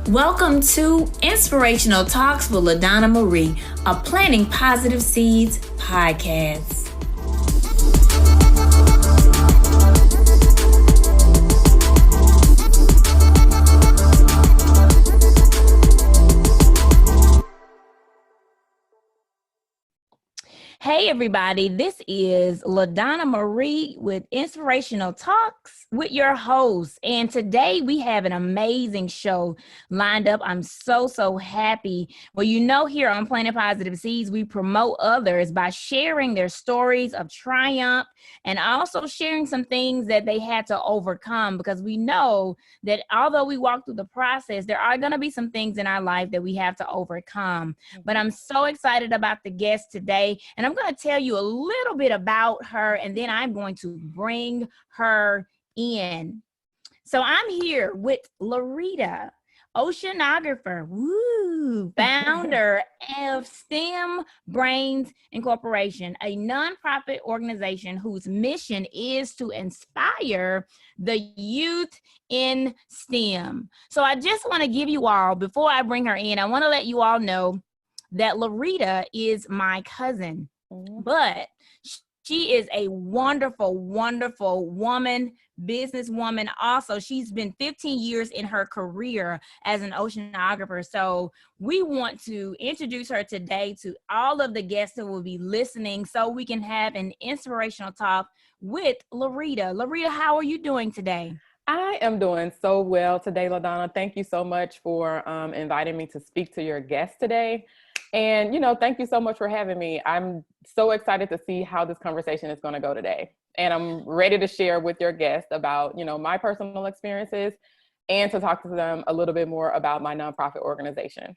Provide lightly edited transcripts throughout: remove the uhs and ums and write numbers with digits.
Welcome to Inspirational Talks with LaDonna Marie, a Planting Positive Seeds podcast. Hey everybody, this is LaDonna Marie with Inspirational Talks with your host. And today we have an amazing show lined up. I'm so happy. Well, here on Planting Positive Seeds, we promote others by sharing their stories of triumph and also sharing some things that they had to overcome, because we know that although we walk through the process, there are going to be some things in our life that we have to overcome. But I'm so excited about the guest today, and I'm going to tell you a little bit about her, and then I'm going to bring her in. So I'm here with Laurita, oceanographer, founder of STEMBrains Incorporation, a nonprofit organization whose mission is to inspire the youth in STEM. So I just want to give you all, before I bring her in, I want to let you all know that Laurita is my cousin. But she is a wonderful woman, businesswoman. Also, she's been 15 years in her career as an oceanographer. So we want to introduce her today to all of the guests who will be listening so we can have an inspirational talk with Laurita. Laurita, how are you doing today? I am doing so well today, LaDonna. Thank you so much for inviting me to speak to your guest today. And, thank you so much for having me. I'm so excited to see how this conversation is going to go today. And I'm ready to share with your guest about, my personal experiences and to talk to them a little bit more about my nonprofit organization.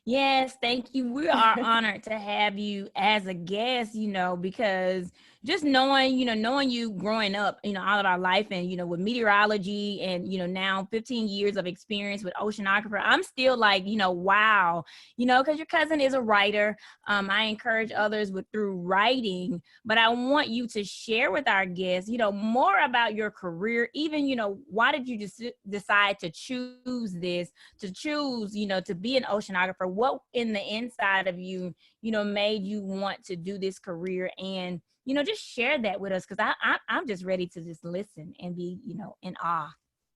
Yes, thank you. We are honored to have you as a guest, because just knowing you growing up, all of our life and, with meteorology and, now 15 years of experience with oceanographer, I'm still like, wow, because your cousin is a writer. I encourage others through writing, but I want you to share with our guests, more about your career. Even, why did you just decide to choose this, to be an oceanographer? What in the inside of you, made you want to do this career? And, just share that with us, because I'm just ready to just listen and be, in awe.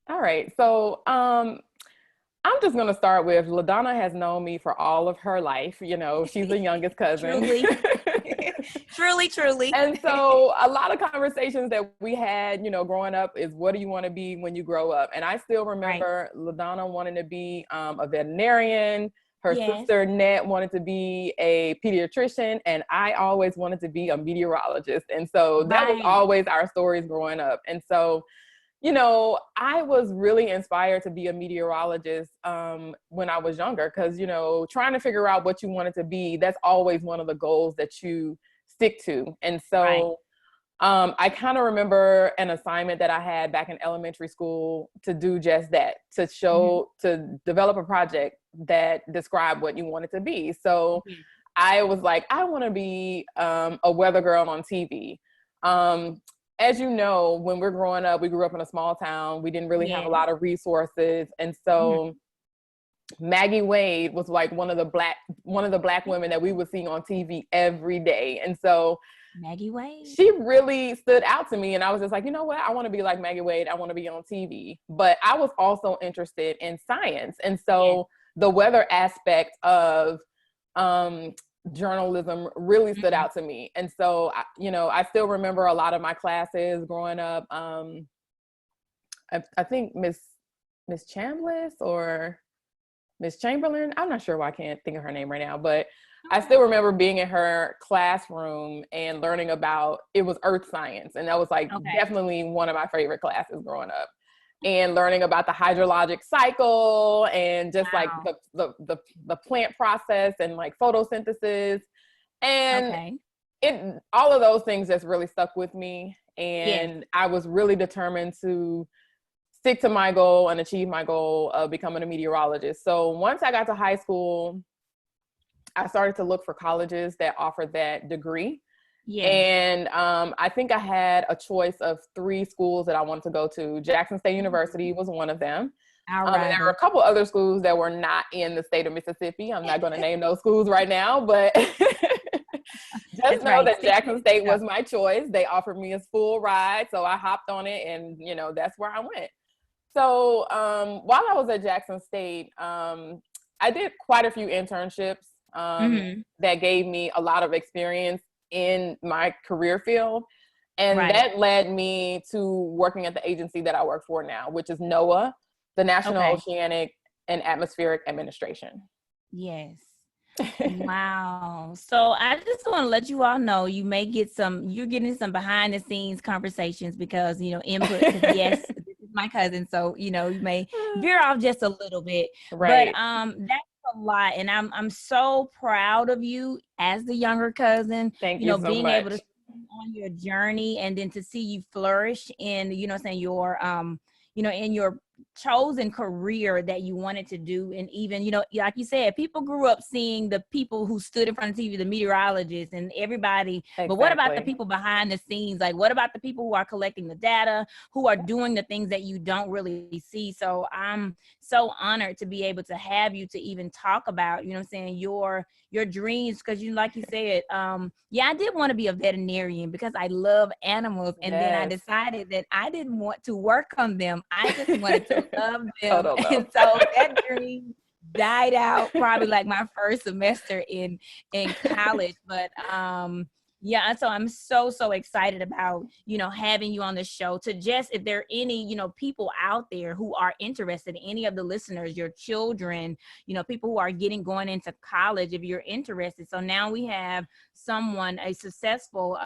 All right. So I'm just going to start with LaDonna has known me for all of her life. She's the youngest cousin. Truly. And so a lot of conversations that we had, growing up is, what do you want to be when you grow up? And I still remember LaDonna wanting to be a veterinarian. Her sister, Nat, wanted to be a pediatrician, and I always wanted to be a meteorologist. And so that was always our stories growing up. And so, I was really inspired to be a meteorologist when I was younger, because, trying to figure out what you wanted to be, that's always one of the goals that you stick to. And so I kind of remember an assignment that I had back in elementary school to do just that, to develop a project that described what you wanted to be. So I was like, I want to be a weather girl on TV. As you know, when we're growing up, we grew up in a small town. We didn't really have a lot of resources. And so Maggie Wade was like one of the black women that we would see on TV every day. And so Maggie Wade, she really stood out to me. And I was just like, you know what? I want to be like Maggie Wade. I want to be on TV. But I was also interested in science. And so the weather aspect of journalism really stood out to me. And so, I still remember a lot of my classes growing up. I think Miss Chambliss or Miss Chamberlain. I'm not sure why I can't think of her name right now, but I still remember being in her classroom and learning about, it was earth science. And that was definitely one of my favorite classes growing up. And learning about the hydrologic cycle and just like the plant process and like photosynthesis. And all of those things just really stuck with me. And I was really determined to stick to my goal and achieve my goal of becoming a meteorologist. So once I got to high school, I started to look for colleges that offered that degree. And I think I had a choice of 3 schools that I wanted to go to. Jackson State University was one of them. All And there were a couple other schools that were not in the state of Mississippi. I'm not going to name those schools right now, but just know that Jackson State was my choice. They offered me a full ride, so I hopped on it, and that's where I went. So while I was at Jackson State, I did quite a few internships that gave me a lot of experience in my career field. And that led me to working at the agency that I work for now, which is NOAA, the National Oceanic and Atmospheric Administration. Yes. Wow. So I just want to let you all know you may get you're getting some behind the scenes conversations because, input, yes, this is my cousin. So, you may veer off just a little bit, but that's a lot. And I'm so proud of you as the younger cousin, Thank you so being much. able to on your journey and then to see you flourish in, your, in your chosen career that you wanted to do. And even, like you said, people grew up seeing the people who stood in front of TV, the meteorologists and everybody. But what about the people behind the scenes? Like, what about the people who are collecting the data, who are doing the things that you don't really see? So I'm so honored to be able to have you to even talk about, your dreams. Because like you said, I did want to be a veterinarian because I love animals. And then I decided that I didn't want to work on them. I just wanted to love them. And so that dream died out probably like my first semester in college. But so I'm so excited about, having you on the show to just, if there are any, people out there who are interested, any of the listeners, your children, people who are going into college, if you're interested. So now we have a successful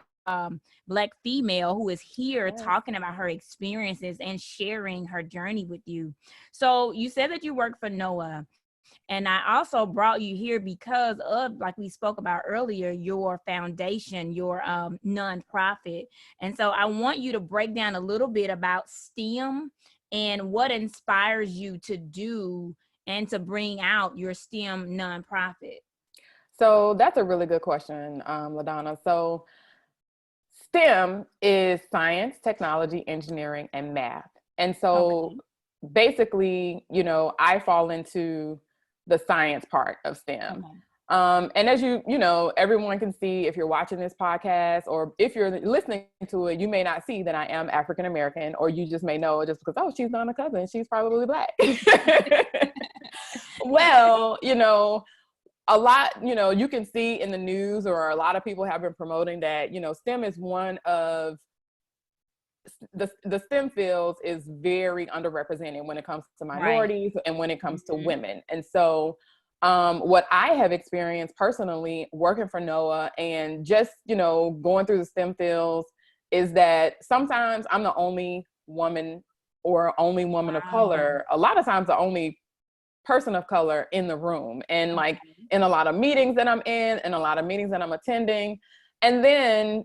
Black female who is here talking about her experiences and sharing her journey with you. So you said that you work for NOAA. And I also brought you here because of, like we spoke about earlier, your foundation, your nonprofit. And so I want you to break down a little bit about STEM and what inspires you to do and to bring out your STEM nonprofit. So that's a really good question, LaDonna. So STEM is science, technology, engineering, and math. And so basically, I fall into the science part of STEM. And as everyone can see, if you're watching this podcast or if you're listening to it, you may not see that I am African-American, or you just may know just because, she's not a cousin, she's probably Black. Well, a lot, you can see in the news, or a lot of people have been promoting that, STEM is one of the STEM fields is very underrepresented when it comes to minorities and when it comes to women. And so what I have experienced personally working for NOAA and just, going through the STEM fields is that sometimes I'm the only woman or only woman of color. A lot of times the only person of color in the room, and like in a lot of meetings that I'm in and a lot of meetings that I'm attending. And then,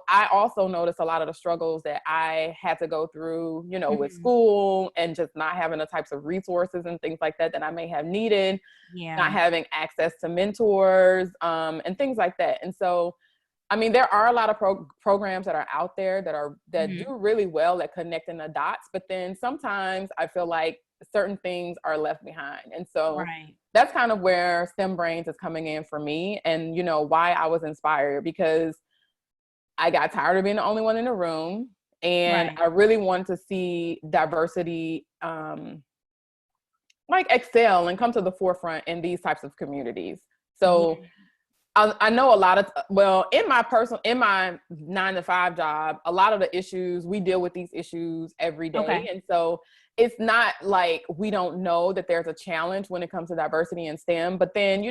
I also noticed a lot of the struggles that I had to go through, with school and just not having the types of resources and things like that I may have needed, not having access to mentors, and things like that. And so, I mean, there are a lot of programs that are out there that do really well at connecting the dots, but then sometimes I feel like certain things are left behind. And so that's kind of where STEMBrains is coming in for me, and why I was inspired, because I got tired of being the only one in the room, and I really wanted to see diversity like excel and come to the forefront in these types of communities. So I know a lot of, in my 9-to-5 job, a lot of the issues, we deal with these issues every day. And so it's not like we don't know that there's a challenge when it comes to diversity in STEM, but then,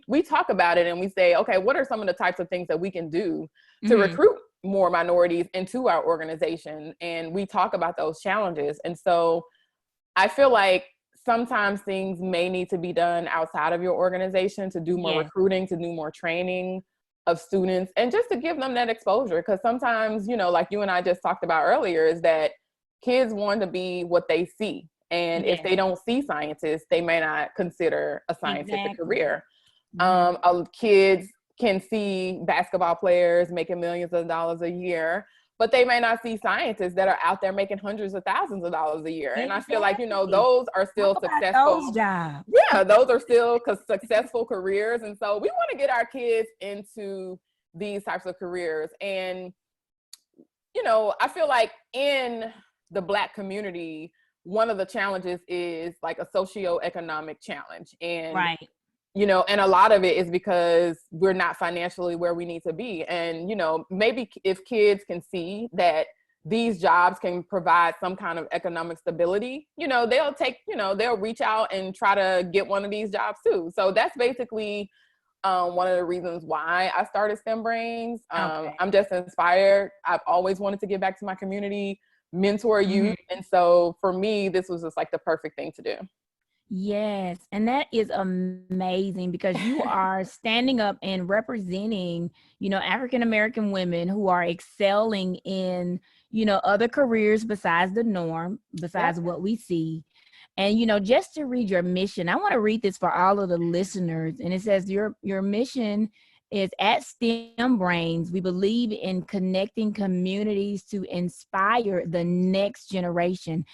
we talk about it and we say, okay, what are some of the types of things that we can do to recruit more minorities into our organization? And we talk about those challenges. And so I feel like sometimes things may need to be done outside of your organization to do more recruiting, to do more training of students, and just to give them that exposure. Because sometimes, like you and I just talked about earlier, is that kids want to be what they see. And if they don't see scientists, they may not consider a scientific career. Kids can see basketball players making millions of dollars a year, but they may not see scientists that are out there making hundreds of thousands of dollars a year. Exactly. And I feel like, you know, those are still successful. Those jobs. Yeah, those are still successful careers. And so we want to get our kids into these types of careers. And, you know, I feel like in the Black community, one of the challenges is like a socioeconomic challenge. And, right. you know, and a lot of it is because we're not financially where we need to be. And, you know, maybe if kids can see that these jobs can provide some kind of economic stability, you know, they'll reach out and try to get one of these jobs too. So that's basically one of the reasons why I started STEMBrains. I'm just inspired. I've always wanted to give back to my community, mentor youth. And so for me, this was just like the perfect thing to do. Yes. And that is amazing because you are standing up and representing, you know, African-American women who are excelling in, you know, other careers besides the norm, besides what we see. And, you know, just to read your mission, I want to read this for all of the listeners. And it says your mission is at STEMBrains. We believe in connecting communities to inspire the next generation.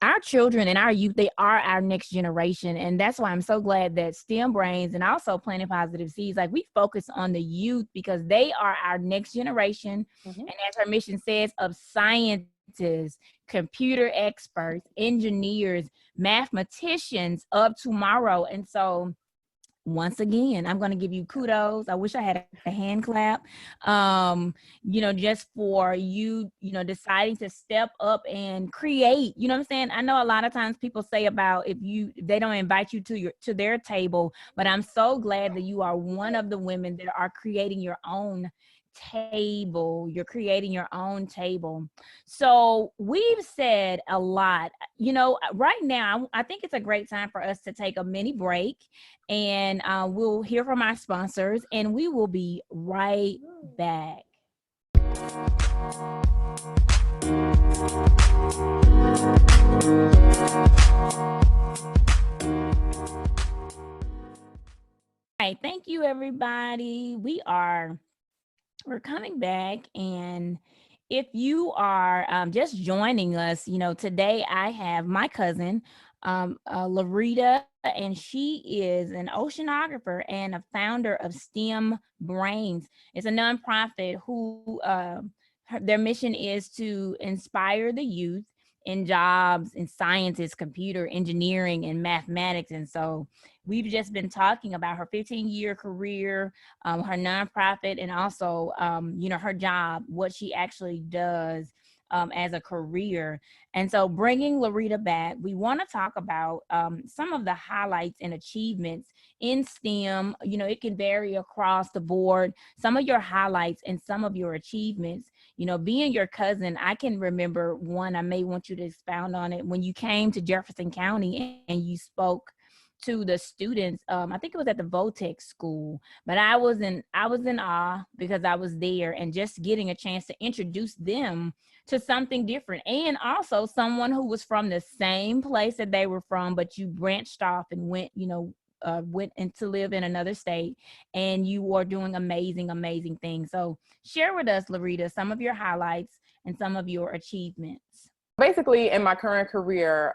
Our children and our youth, they are our next generation. And that's why I'm so glad that STEMBrains and also Planting Positive Seeds, like we focus on the youth because they are our next generation. And as her mission says, of scientists, computer experts, engineers, mathematicians of tomorrow. And so once again, I'm going to give you kudos. I wish I had a hand clap, you know, just for you, you know, deciding to step up and create, you know what I'm saying? I know a lot of times people say about if they don't invite you to their table, but I'm so glad that you are one of the women that are creating your own table. You're creating your own table. So we've said a lot, you know, right now, I think it's a great time for us to take a mini break and we'll hear from our sponsors and we will be right back. All right, thank you everybody. We're coming back, and if you are just joining us, you know, today I have my cousin, Laurita, and she is an oceanographer and a founder of STEMBrains. It's a nonprofit who their mission is to inspire the youth in jobs in sciences, computer engineering, and mathematics. And so we've just been talking about her 15-year career, her nonprofit, and also, you know, her job, what she actually does as a career. And so bringing Laurita back, we want to talk about some of the highlights and achievements in STEM. You know, it can vary across the board, some of your highlights and some of your achievements. You know, being your cousin, I can remember one, I may want you to expound on it, when you came to Jefferson County and you spoke to the students. I think it was at the Votech school, but I was in awe because I was there and just getting a chance to introduce them to something different, and also someone who was from the same place that they were from, but you branched off and went, you know, went in to live in another state, and you are doing amazing things. So share with us, Laurita, some of your highlights and some of your achievements. Basically, in my current career,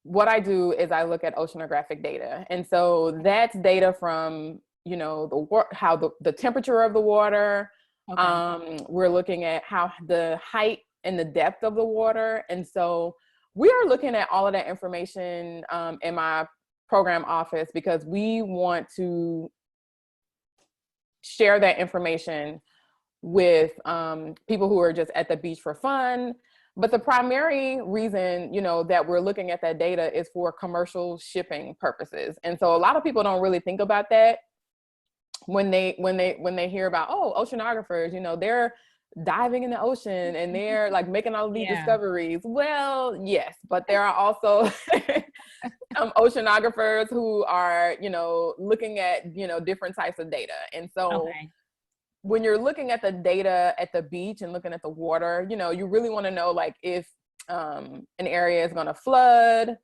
what I do is I look at oceanographic data. And so that's data from, you know, how the temperature of the water. We're looking at how the height and the depth of the water. And so we are looking at all of that information in my program office because we want to share that information with people who are just at the beach for fun. But the primary reason, you know, that we're looking at that data is for commercial shipping purposes. And so a lot of people don't really think about that when they hear about, oh, oceanographers, you know, they're diving in the ocean and they're like making all of these discoveries. Well, yes, but there are also oceanographers who are, you know, looking at, you know, different types of data. And so when you're looking at the data at the beach and looking at the water, you know, you really want to know like if an area is going to flood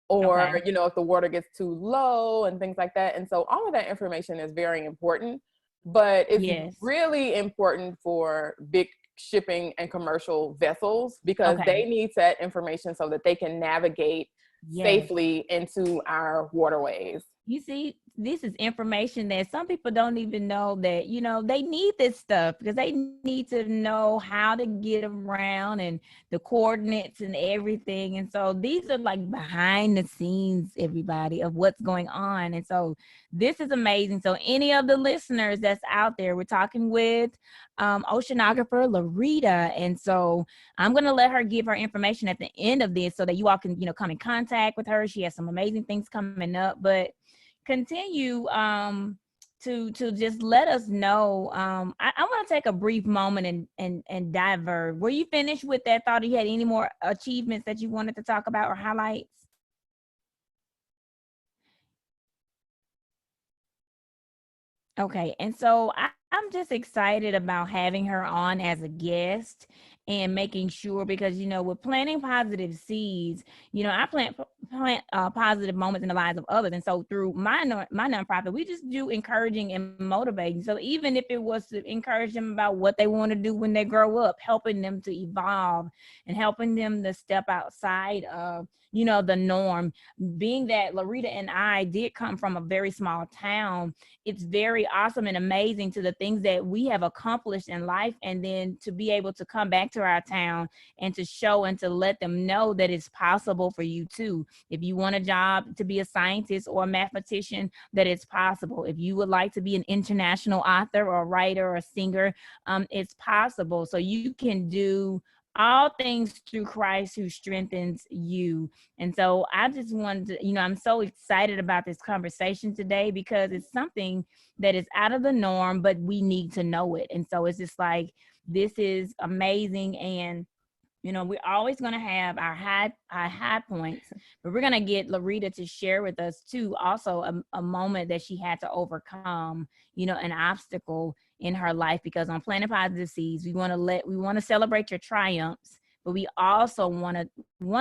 or, you know, if the water gets too low and things like that. And so all of that information is very important. but it's Yes. really important for big shipping and commercial vessels because Okay. they need that information so that they can navigate safely into our waterways. You see, this is information that some people don't even know that, you know, they need this stuff because they need to know how to get around and the coordinates and everything. And so these are like behind the scenes, everybody, of what's going on. And so this is amazing. So any of the listeners that's out there, we're talking with oceanographer Laurita. And so I'm going to let her give her information at the end of this so that you all can, you know, come in contact with her. She has some amazing things coming up, but continue to just let us know. I want to take a brief moment and divert. Were you finished with that thought? Or you had any more achievements that you wanted to talk about or highlights? Okay, and so I'm just excited about having her on as a guest and making sure, because you know, with planting positive seeds, you know, I plant positive moments in the lives of others, and so through my nonprofit, we just do encouraging and motivating. So even if it was to encourage them about what they want to do when they grow up, helping them to evolve and helping them to step outside of, you know, the norm. Being that Laurita and I did come from a very small town, it's very awesome and amazing to the things that we have accomplished in life, and then to be able to come back to our town and to show and to let them know that it's possible for you too. If you want a job to be a scientist or a mathematician, that it's possible. If you would like to be an international author or a writer or a singer, it's possible. So you can do all things through Christ who strengthens you. And so I just wanted to, you know, I'm so excited about this conversation today because it's something that is out of the norm, but we need to know it. And so it's just like, this is amazing. And you know, we're always going to have our high points, but we're going to get Laurita to share with us too, also a moment that she had to overcome, you know, an obstacle in her life. Because on Planting Positive Seeds, we want to celebrate your triumphs, but we also want to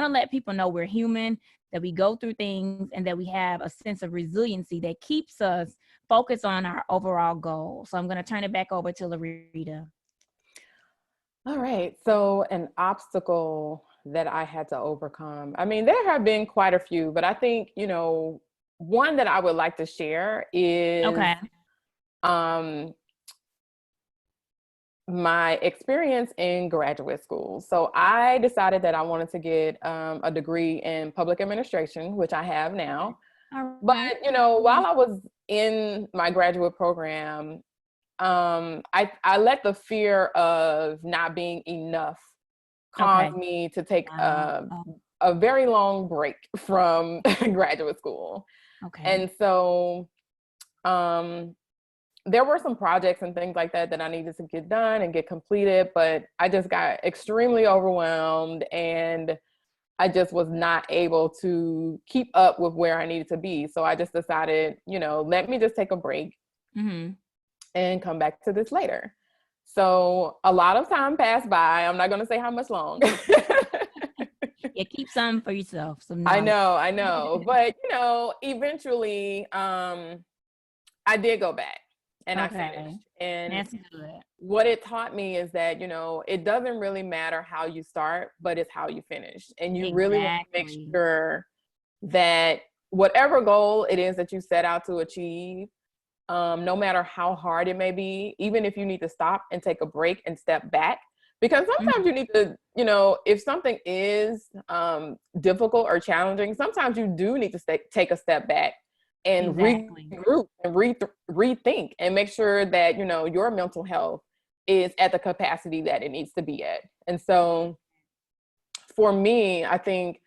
let people know we're human, that we go through things, and that we have a sense of resiliency that keeps us focused on our overall goal. So I'm going to turn it back over to Laurita. All right. So an obstacle that I had to overcome. I mean, there have been quite a few, but I think, you know, one that I would like to share is my experience in graduate school. So I decided that I wanted to get a degree in public administration, which I have now. But, you know, while I was in my graduate program, I let the fear of not being enough cause me to take a very long break from graduate school. And so there were some projects and things like that that I needed to get done and get completed, but I just got extremely overwhelmed and I just was not able to keep up with where I needed to be. So I just decided, you know, let me just take a break. And come back to this later. So a lot of time passed by. I'm not going to say how much long. Yeah, keep some for yourself. I know. But, you know, eventually I did go back and I finished. And that's good. What it taught me is that, you know, it doesn't really matter how you start, but it's how you finish. And you really want to make sure that whatever goal it is that you set out to achieve, no matter how hard it may be, even if you need to stop and take a break and step back, because sometimes you need to, you know, if something is difficult or challenging, sometimes you do need to take a step back and regroup and rethink and make sure that, you know, your mental health is at the capacity that it needs to be at. And so for me, I think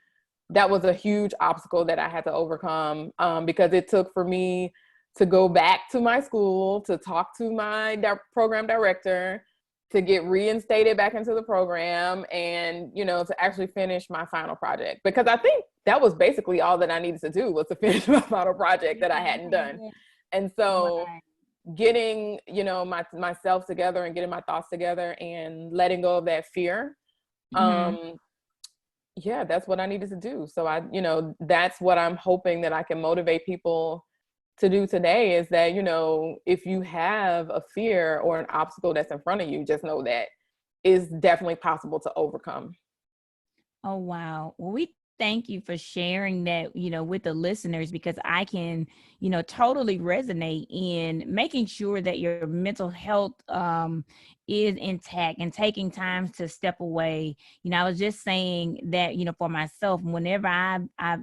that was a huge obstacle that I had to overcome, because it took for me to go back to my school, to talk to my program director, to get reinstated back into the program, and, you know, to actually finish my final project. Because I think that was basically all that I needed to do, was to finish my final project that I hadn't done. And so getting, you know, myself together and getting my thoughts together and letting go of that fear, yeah, that's what I needed to do. So you know, that's what I'm hoping that I can motivate people to do today is that, you know, if you have a fear or an obstacle that's in front of you, just know that is definitely possible to overcome. Oh, wow. Well, we thank you for sharing that, you know, with the listeners, because I can, you know, totally resonate in making sure that your mental health is intact and taking time to step away. You know, I was just saying that, you know, for myself, whenever I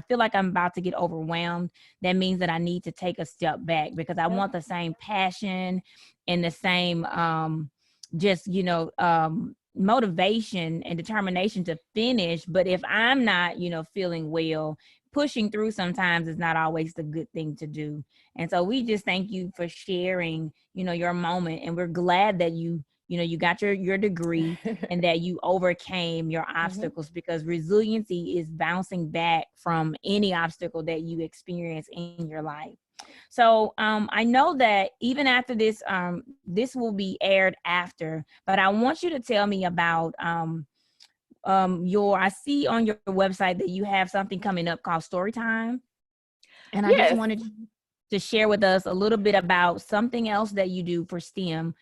feel like I'm about to get overwhelmed, that means that I need to take a step back, because I want the same passion and the same just, you know, motivation and determination to finish. But if I'm not, you know, feeling well, pushing through sometimes is not always the good thing to do. And so we just thank you for sharing, you know, your moment. And we're glad that you know, you got your degree and that you overcame your obstacles, because resiliency is bouncing back from any obstacle that you experience in your life. So I know that even after this, this will be aired after, but I want you to tell me about I see on your website that you have something coming up called Story Time. And I just Yes. wanted to share with us a little bit about something else that you do for STEM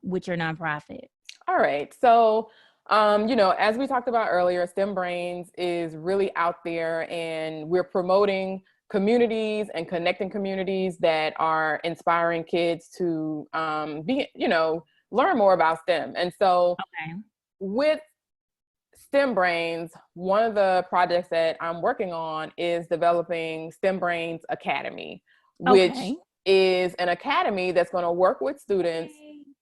with your nonprofit. All right. So, you know, as we talked about earlier, STEMBrains is really out there, and we're promoting communities and connecting communities that are inspiring kids to be, you know, learn more about STEM. And so with STEMBrains, one of the projects that I'm working on is developing STEMBrains Academy, which is an academy that's going to work with students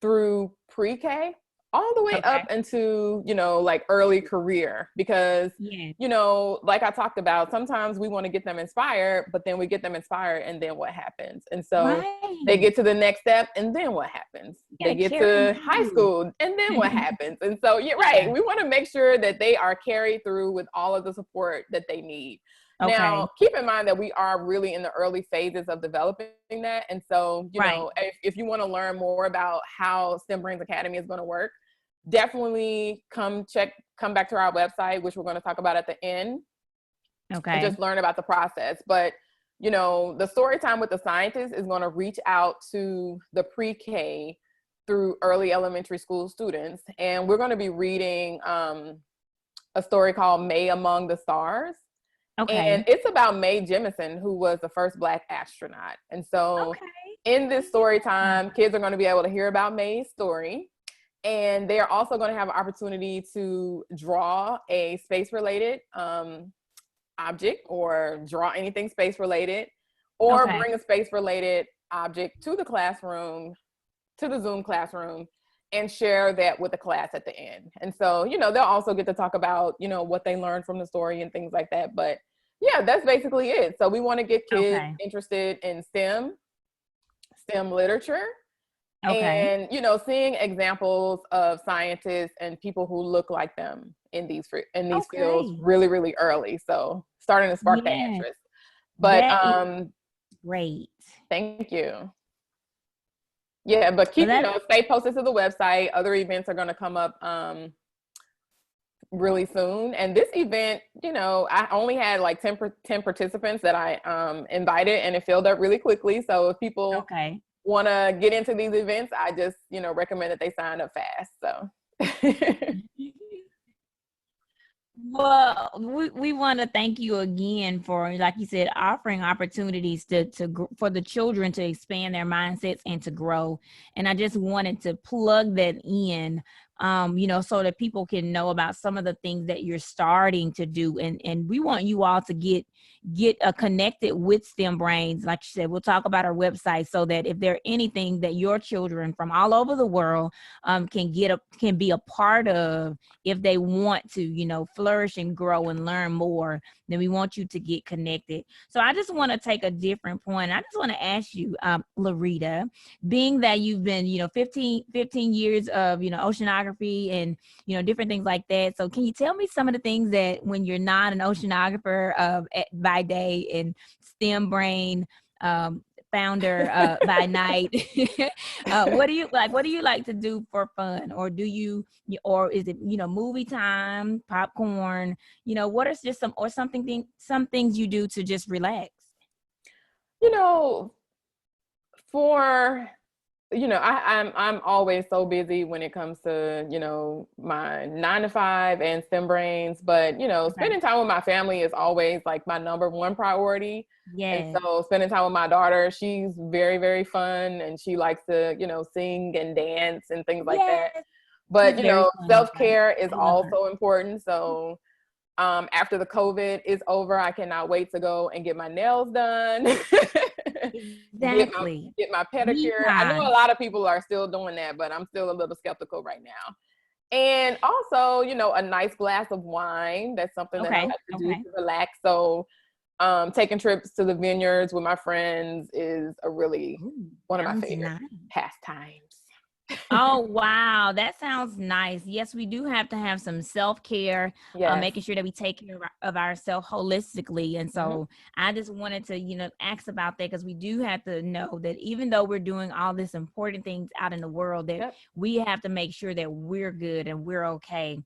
through pre-K all the way up into, you know, like early career. Because, you know, like I talked about, sometimes we want to get them inspired, but then we get them inspired and then what happens? And so they get to the next step and then what happens? They get to high school and then what happens? And so you're right. We want to make sure that they are carried through with all of the support that they need. Now, keep in mind that we are really in the early phases of developing that. And so, you know, if you want to learn more about how STEMBrains Academy is going to work, definitely come back to our website, which we're going to talk about at the end. And just learn about the process. But, you know, the Story Time with the Scientists is going to reach out to the pre-K through early elementary school students. And we're going to be reading a story called May Among the Stars. And it's about Mae Jemison, who was the first Black astronaut. And so in this story time, kids are going to be able to hear about Mae's story. And they are also going to have an opportunity to draw a space-related object, or draw anything space-related, or bring a space-related object to the classroom, to the Zoom classroom, and share that with the class at the end. And so, you know, they'll also get to talk about, you know, what they learned from the story and things like that. But yeah, that's basically it. So we want to get kids interested in STEM literature, and, you know, seeing examples of scientists and people who look like them in these fields really, really early. So starting to spark that interest. But that great. Thank you. Yeah, but keep, you know, stay posted to the website. Other events are going to come up really soon. And this event, you know, I only had like 10 participants that I invited, and it filled up really quickly. So if people want to get into these events, I just, you know, recommend that they sign up fast. So well, we want to thank you again for, like you said, offering opportunities for the children to expand their mindsets and to grow. And I just wanted to plug that in, you know, so that people can know about some of the things that you're starting to do. And we want you all to get connected with STEMBrains. Like you said, we'll talk about our website, so that if there's anything that your children from all over the world can be a part of, if they want to, you know, flourish and grow and learn more, then we want you to get connected. So I just want to take a different point. I just want to ask you, Laurita, being that you've been, you know, 15 years of, you know, oceanography and, you know, different things like that. So can you tell me some of the things that, when you're not an oceanographer by day and STEMBrain founder by night, what do you like to do for fun? Or is it, you know, movie time, popcorn, you know, what are just some things you do to just relax? you know, for I'm always so busy when it comes to, my 9 to 5 and STEMBrains, but, spending time with my family is always like my number one priority. And Yes. so spending time with my daughter, she's very, very fun, and she likes to, sing and dance and things like that. Yes. But, She's very funny, right? self-care is I love her. also important. So after the COVID is over, I cannot wait to go and get my nails done. get my Exactly. get my Me pedicure. I know a time. lot of people are still doing that, but I'm still a little skeptical right now. And also, a nice glass of wine. That's something that I Okay. like to do Okay. to relax. So taking trips to the vineyards with my friends is Ooh, one of my sounds favorite nice. pastimes. Oh, wow. That sounds nice. Yes, we do have to have some self-care, Yes. making sure that we take care of ourselves holistically. And so I just wanted to, ask about that, because we do have to know that even though we're doing all this important things out in the world, that we have to make sure that we're good and we're okay.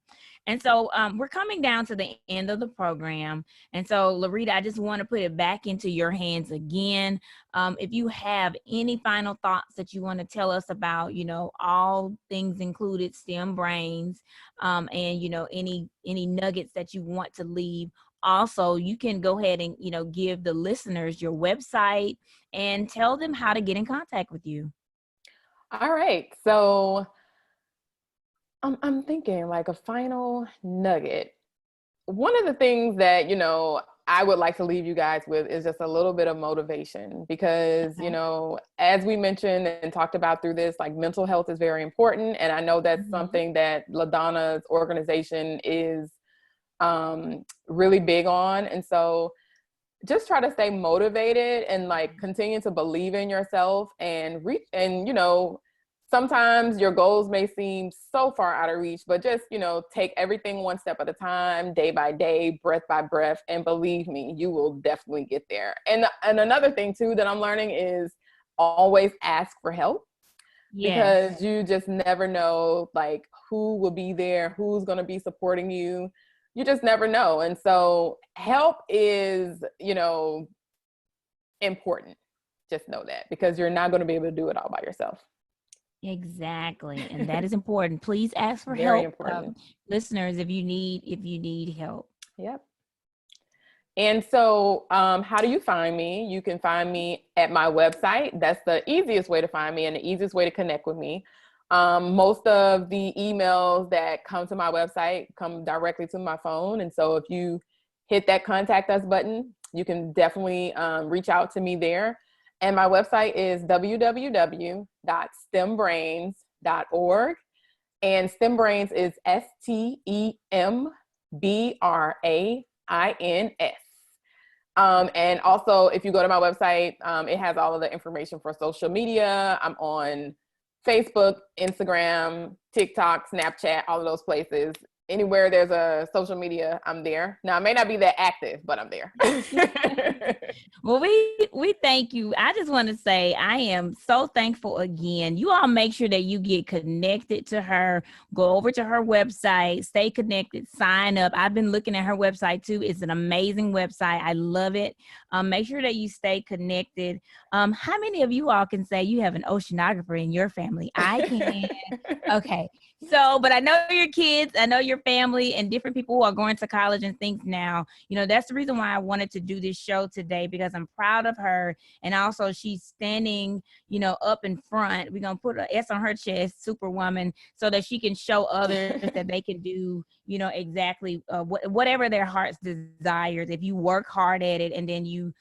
And so we're coming down to the end of the program. And so, Laurita, I just want to put it back into your hands again. If you have any final thoughts that you want to tell us about, all things included STEMBrains, and any nuggets that you want to leave. Also, you can go ahead and give the listeners your website and tell them how to get in contact with you. All right. So I'm thinking like a final nugget. One of the things that, I would like to leave you guys with is just a little bit of motivation, because, as we mentioned and talked about through this, like, mental health is very important. And I know that's something that LaDonna's organization is really big on. And so just try to stay motivated and like continue to believe in yourself and reach. And, sometimes your goals may seem so far out of reach, but just, take everything one step at a time, day by day, breath by breath. And believe me, you will definitely get there. And another thing too that I'm learning is always ask for help. Yes. Because you just never know, like, who will be there, who's going to be supporting you. You just never know. And so help is, important. Just know that, because you're not going to be able to do it all by yourself. Exactly. And that is important. Please ask for Very help, important. listeners, if you need help. Yep. And so how do you find me? You can find me at my website. That's the easiest way to find me and the easiest way to connect with me. Most of the emails that come to my website come directly to my phone. And so if you hit that contact us button, you can definitely reach out to me there. And my website is www.stembrains.org. And STEMBrains is STEMBRAINS. And also, if you go to my website, it has all of the information for social media. I'm on Facebook, Instagram, TikTok, Snapchat, all of those places. Anywhere there's a social media, I'm there. Now, I may not be that active, but I'm there. Well, we thank you. I just want to say I am so thankful again. You all make sure that you get connected to her. Go over to her website, stay connected, sign up. I've been looking at her website too. It's an amazing website. I love it. Make sure that you stay connected. How many of you all can say you have an oceanographer in your family? I can. Okay. So, but I know your kids, I know your family, and different people who are going to college and things now. That's the reason why I wanted to do this show today, because I'm proud of her. And also she's standing, up in front. We're going to put an S on her chest, Superwoman, so that she can show others that they can do, exactly whatever their heart's desires. If you work hard at it, and then you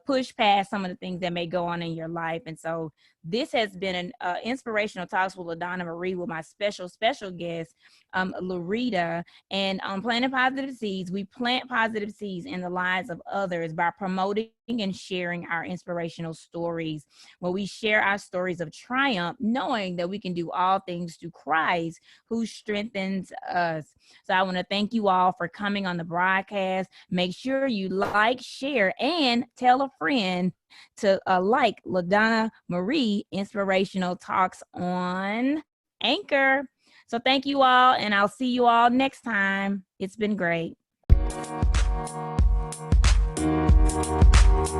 push past some of the things that may go on in your life. And so this has been an inspirational talks with LaDonna Marie, with my special guest, Laurita. And on Planting Positive Seeds, we plant positive seeds in the lives of others by promoting and sharing our inspirational stories, where we share our stories of triumph, knowing that we can do all things through Christ who strengthens us. So I want to thank you all for coming on the broadcast. Make sure you like, share, and tell a friend to like LaDonna Marie Inspirational Talks on Anchor. So thank you all, and I'll see you all next time. It's been great. This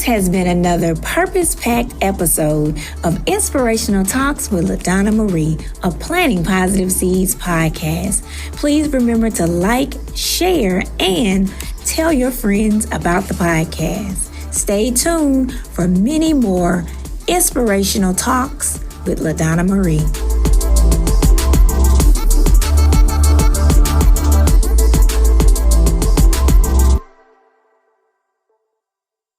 has been another purpose-packed episode of Inspirational Talks with LaDonna Marie, a Planting Positive Seeds podcast. Please remember to like, share, and tell your friends about the podcast. Stay tuned for many more Inspirational Talks with LaDonna Marie.